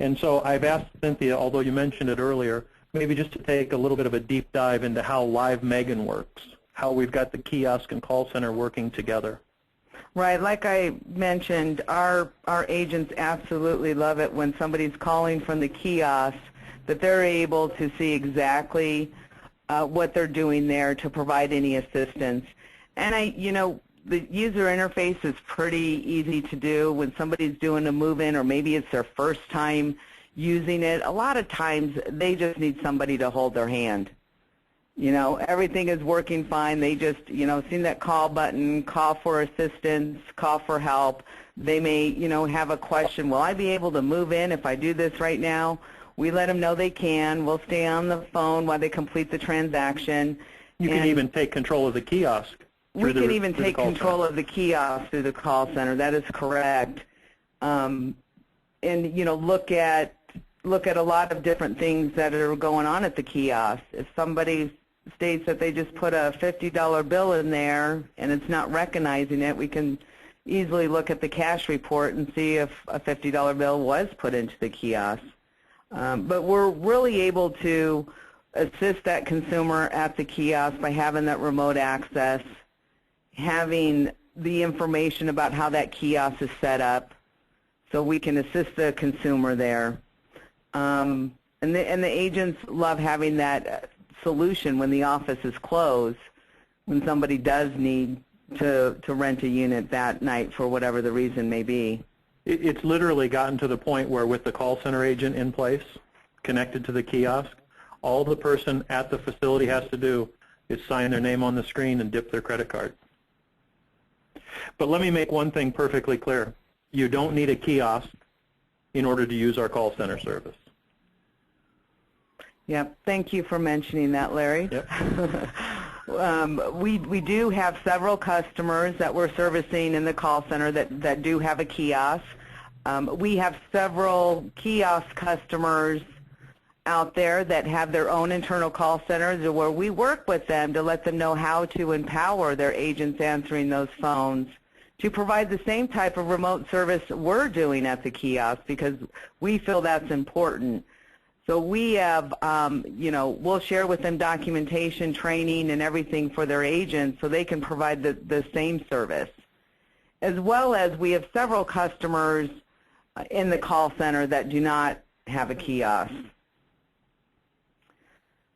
And so I've asked Cynthia, although you mentioned it earlier, maybe just to take a little bit of a deep dive into how Live Megan works, how we've got the kiosk and call center working together. Right, like I mentioned, our agents absolutely love it when somebody's calling from the kiosk, that they're able to see exactly what they're doing there to provide any assistance. And you know, the user interface is pretty easy to do when somebody's doing a move-in, or maybe it's their first time using it. A lot of times they just need somebody to hold their hand. You know, everything is working fine. They just, you know, seen that call button, call for assistance, call for help. They may, you know, have a question. Will I be able to move in if I do this right now? We let them know they can. We'll stay on the phone while they complete the transaction. You can even take control of the kiosk. We can even take control of the kiosk through the call center. That is correct. And, you know, look at a lot of different things that are going on at the kiosk. If somebody states that they just put a $50 bill in there and it's not recognizing it, we can easily look at the cash report and see if a $50 bill was put into the kiosk. But we're really able to assist that consumer at the kiosk by having that remote access, having the information about how that kiosk is set up, so we can assist the consumer there. And the agents love having that solution when the office is closed, when somebody does need to rent a unit that night for whatever the reason may be. It's literally gotten to the point where with the call center agent in place, connected to the kiosk, all the person at the facility has to do is sign their name on the screen and dip their credit card. But let me make one thing perfectly clear. You don't need a kiosk in order to use our call center service. Yep. Thank you for mentioning that, Larry. Yep. We do have several customers that we're servicing in the call center that do have a kiosk. We have several kiosk customers out there that have their own internal call centers where we work with them to let them know how to empower their agents answering those phones to provide the same type of remote service we're doing at the kiosk, because we feel that's important. So we have, you know, we'll share with them documentation, training, and everything for their agents so they can provide the same service. As well as we have several customers in the call center that do not have a kiosk.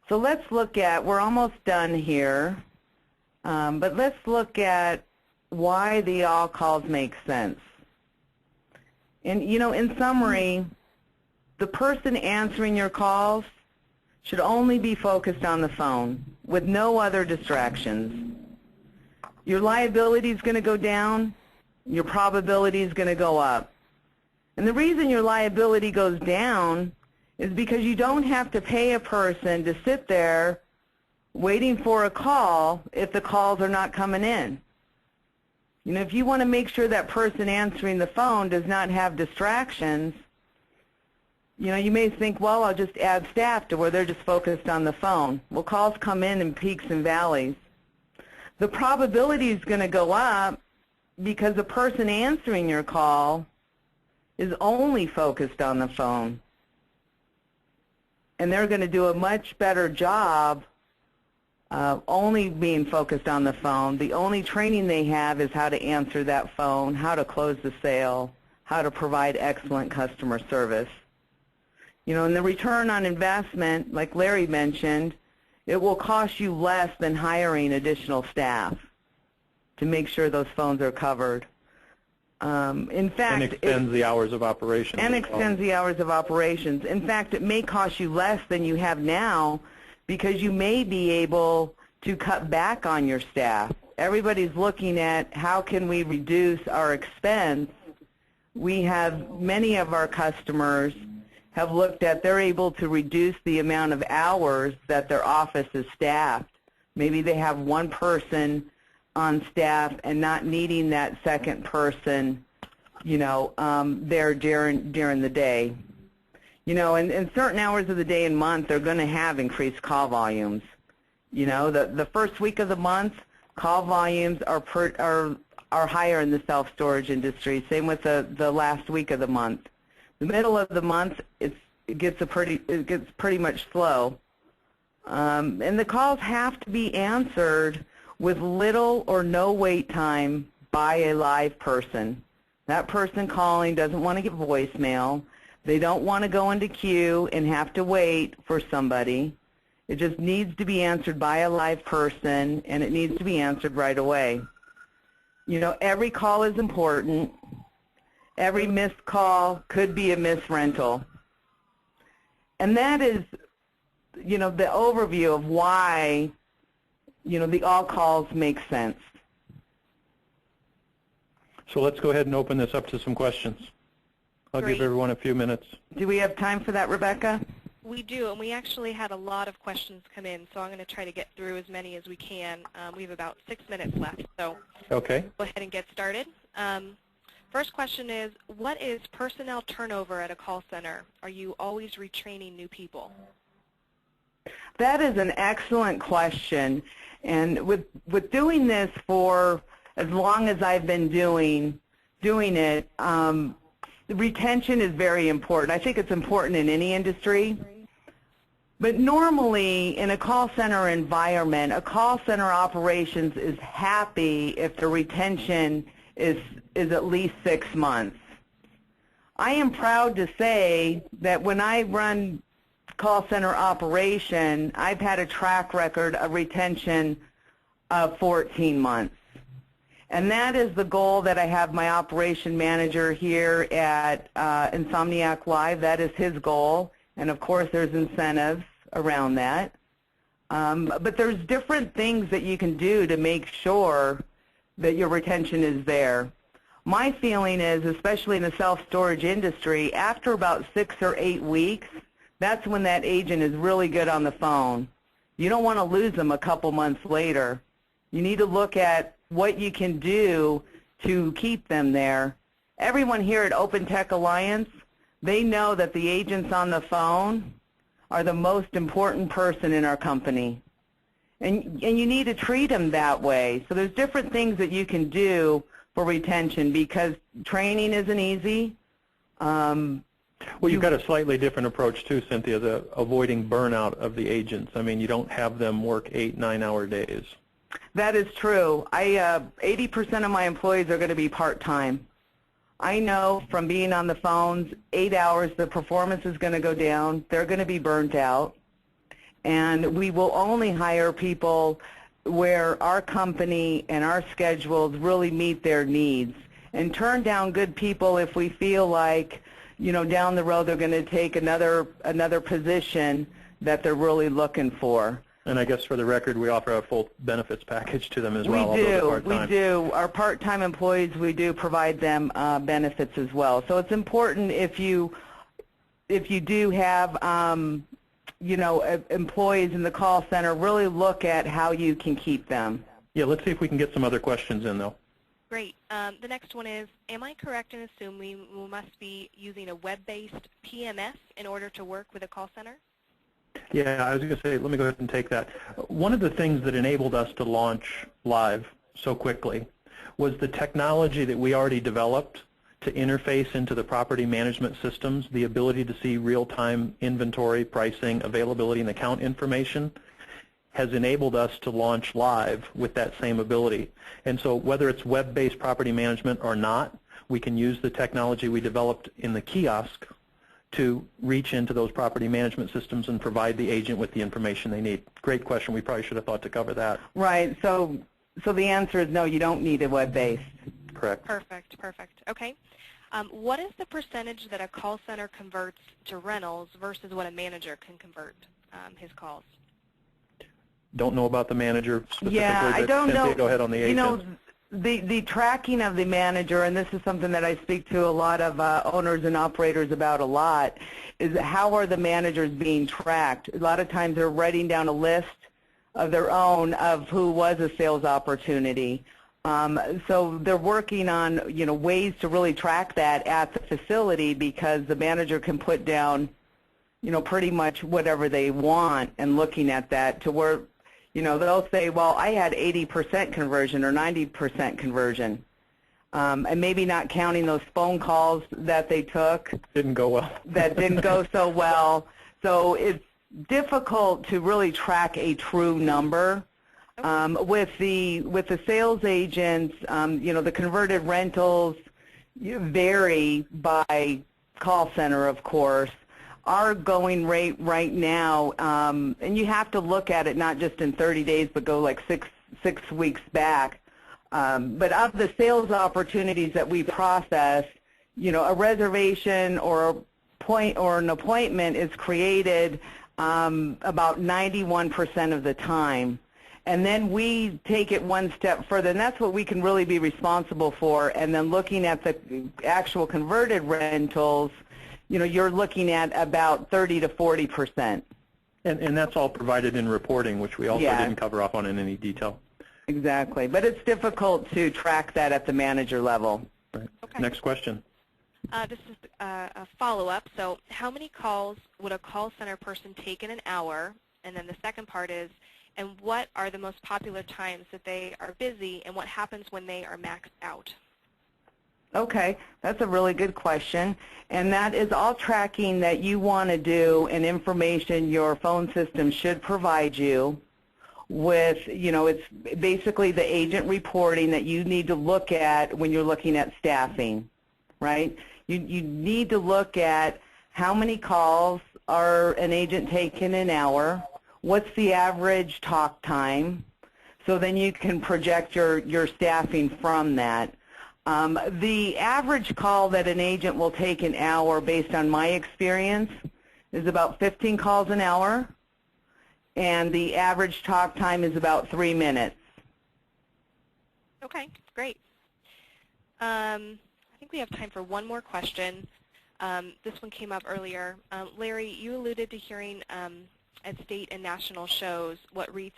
So let's look at, we're almost done here, but let's look at why the all calls make sense. And, you know, in summary, the person answering your calls should only be focused on the phone with no other distractions. Your liability is going to go down. Your probability is going to go up. And the reason your liability goes down is because you don't have to pay a person to sit there waiting for a call if the calls are not coming in. You know, if you want to make sure that person answering the phone does not have distractions, you know, you may think, well, I'll just add staff to where they're just focused on the phone. Well, calls come in peaks and valleys. The probability is going to go up because the person answering your call is only focused on the phone. And they're going to do a much better job only being focused on the phone. The only training they have is how to answer that phone, how to close the sale, how to provide excellent customer service. You know, and the return on investment, like Larry mentioned, it will cost you less than hiring additional staff to make sure those phones are covered. In fact, and extends the hours of operation. And extends the hours of operations. In fact, it may cost you less than you have now because you may be able to cut back on your staff. Everybody's looking at how can we reduce our expense. We have many of our customers have looked at they're able to reduce the amount of hours that their office is staffed. Maybe they have one person on staff and not needing that second person, you know, there during the day. You know, and certain hours of the day and month they're going to have increased call volumes. You know, the first week of the month, call volumes are higher in the self-storage industry. Same with the last week of the month. The middle of the month, it gets pretty much slow, and the calls have to be answered with little or no wait time by a live person. That person calling doesn't want to get voicemail. They don't want to go into queue and have to wait for somebody. It just needs to be answered by a live person, and it needs to be answered right away. You know, every call is important. Every missed call could be a missed rental. And that is, you know, the overview of why, you know, the all calls make sense. So let's go ahead and open this up to some questions. I'll give everyone a few minutes. Do we have time for that, Rebecca? We do, and we actually had a lot of questions come in, so I'm going to try to get through as many as we can. We have about 6 minutes left, so okay. Go ahead and get started. First question is, what is personnel turnover at a call center? Are you always retraining new people? That is an excellent question, and with doing this for as long as I've been doing it, retention is very important. I think it's important in any industry. But normally in a call center environment, a call center operations is happy if the retention is at least 6 months. I am proud to say that when I run call center operation, I've had a track record of retention of 14 months. And that is the goal that I have my operation manager here at Insomniac Live. That is his goal. And of course there's incentives around that. But there's different things that you can do to make sure that your retention is there. My feeling is, especially in the self-storage industry, after about 6 or 8 weeks, that's when that agent is really good on the phone. You don't want to lose them a couple months later. You need to look at what you can do to keep them there. Everyone here at Open Tech Alliance, they know that the agents on the phone are the most important person in our company. And you need to treat them that way. So there's different things that you can do for retention because training isn't easy. Well, you've got a slightly different approach too, Cynthia, the avoiding burnout of the agents. I mean, you don't have them work 8, 9-hour days. That is true. 80% of my employees are going to be part-time. I know from being on the phones, 8 hours, the performance is going to go down. They're going to be burnt out. And we will only hire people where our company and our schedules really meet their needs, and turn down good people if we feel like, you know, down the road they're going to take another position that they're really looking for. And I guess for the record, we offer a full benefits package to them as well. We do. Our part-time employees, we do provide them benefits as well. So it's important if you do have you know, employees in the call center, really look at how you can keep them. Yeah, let's see if we can get some other questions in, though. Great. The next one is, am I correct in assuming we must be using a web-based PMS in order to work with a call center? Yeah, I was going to say, let me go ahead and take that. One of the things that enabled us to launch Live so quickly was the technology that we already developed to interface into the property management systems, the ability to see real-time inventory, pricing, availability, and account information. has enabled us to launch live with that same ability. And so whether it's web-based property management or not, we can use the technology we developed in the kiosk to reach into those property management systems and provide the agent with the information they need. Great question. We probably should have thought to cover that. Right. So the answer is no, you don't need a web-based. Correct. Perfect. Okay. What is the percentage that a call center converts to rentals versus what a manager can convert his calls? Don't know about the manager specifically. Yeah, I but don't Cynthia, know. Go ahead on the agent. You know, the tracking of the manager, and this is something that I speak to a lot of owners and operators about a lot, is how are the managers being tracked? A lot of times they're writing down a list of their own of who was a sales opportunity. So they're working on, you know, ways to really track that at the facility, because the manager can put down, you know, pretty much whatever they want, and looking at that to where, you know, they'll say, well, I had 80% conversion or 90% conversion, and maybe not counting those phone calls that they took. Didn't go well. That didn't go so well. So it's difficult to really track a true number. With the sales agents, you know, the converted rentals vary by call center, of course. Our going rate right now, and you have to look at it not just in 30 days, but go like six weeks back. But of the sales opportunities that we process, you know, a reservation or an appointment is created about 91% of the time. And then we take it one step further, and that's what we can really be responsible for. And then looking at the actual converted rentals, you know, you're looking at about 30 to 40%. And that's all provided in reporting, which we also didn't cover off on in any detail. Exactly. But it's difficult to track that at the manager level. Right. Okay. Next question. This is a follow-up. So how many calls would a call center person take in an hour? And then the second part is, and what are the most popular times that they are busy, and what happens when they are maxed out? Okay, that's a really good question. And that is all tracking that you want to do and information your phone system should provide you with, you know, it's basically the agent reporting that you need to look at when you're looking at staffing, right? You need to look at how many calls are an agent taking an hour, what's the average talk time, so then you can project your staffing from that. The average call that an agent will take an hour, based on my experience, is about 15 calls an hour, and the average talk time is about 3 minutes. Okay, great. I think we have time for one more question. This one came up earlier. Larry, you alluded to hearing at state and national shows what REITs,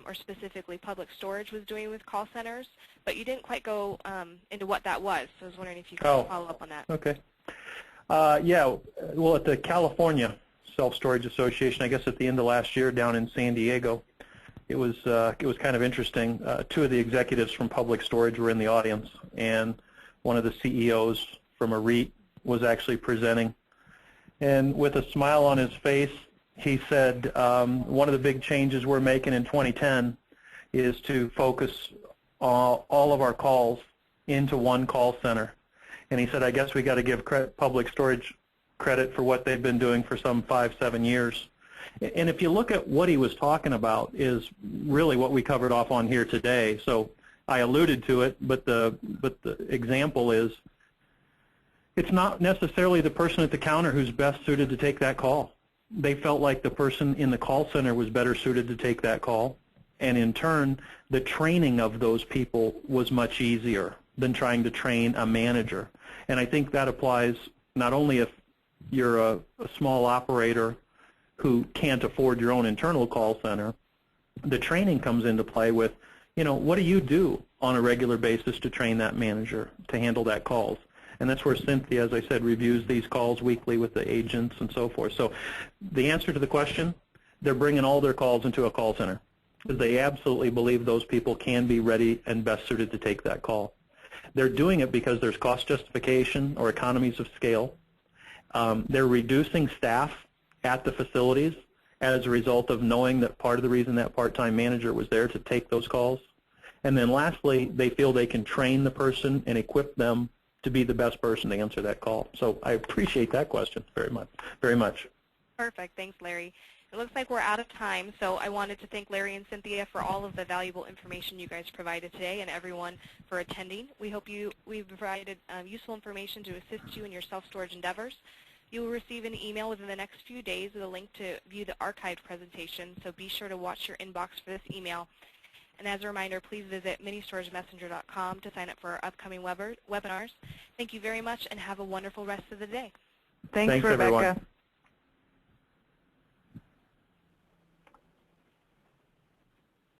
or specifically Public Storage, was doing with call centers, but you didn't quite go into what that was. So I was wondering if you could follow up on that. Okay. Yeah, well, at the California Self-Storage Association, I guess at the end of last year down in San Diego, it was kind of interesting. Two of the executives from Public Storage were in the audience, and one of the CEOs from a REIT was actually presenting. And with a smile on his face, he said, one of the big changes we're making in 2010 is to focus all of our calls into one call center. And he said, I guess we got to give Public Storage credit for what they've been doing for some 5-7 years. And if you look at what he was talking about is really what we covered off on here today. So I alluded to it, but the example is, it's not necessarily the person at the counter who's best suited to take that call. They felt like the person in the call center was better suited to take that call, and in turn, the training of those people was much easier than trying to train a manager. And I think that applies not only if you're a small operator who can't afford your own internal call center. The training comes into play with, you know, what do you do on a regular basis to train that manager to handle that calls? And that's where Cynthia, as I said, reviews these calls weekly with the agents and so forth. So the answer to the question, they're bringing all their calls into a call center because they absolutely believe those people can be ready and best suited to take that call. They're doing it because there's cost justification or economies of scale. They're reducing staff at the facilities, as a result of knowing that part of the reason that part-time manager was there to take those calls. And then lastly, they feel they can train the person and equip them to be the best person to answer that call. So I appreciate that question very much. Very much. Perfect. Thanks, Larry. It looks like we're out of time, so I wanted to thank Larry and Cynthia for all of the valuable information you guys provided today, and everyone for attending. We hope we've provided useful information to assist you in your self-storage endeavors. You will receive an email within the next few days with a link to view the archived presentation, so be sure to watch your inbox for this email. And as a reminder, please visit ministoragemessenger.com to sign up for our upcoming webinars. Thank you very much, and have a wonderful rest of the day. Thanks, Rebecca. Everyone.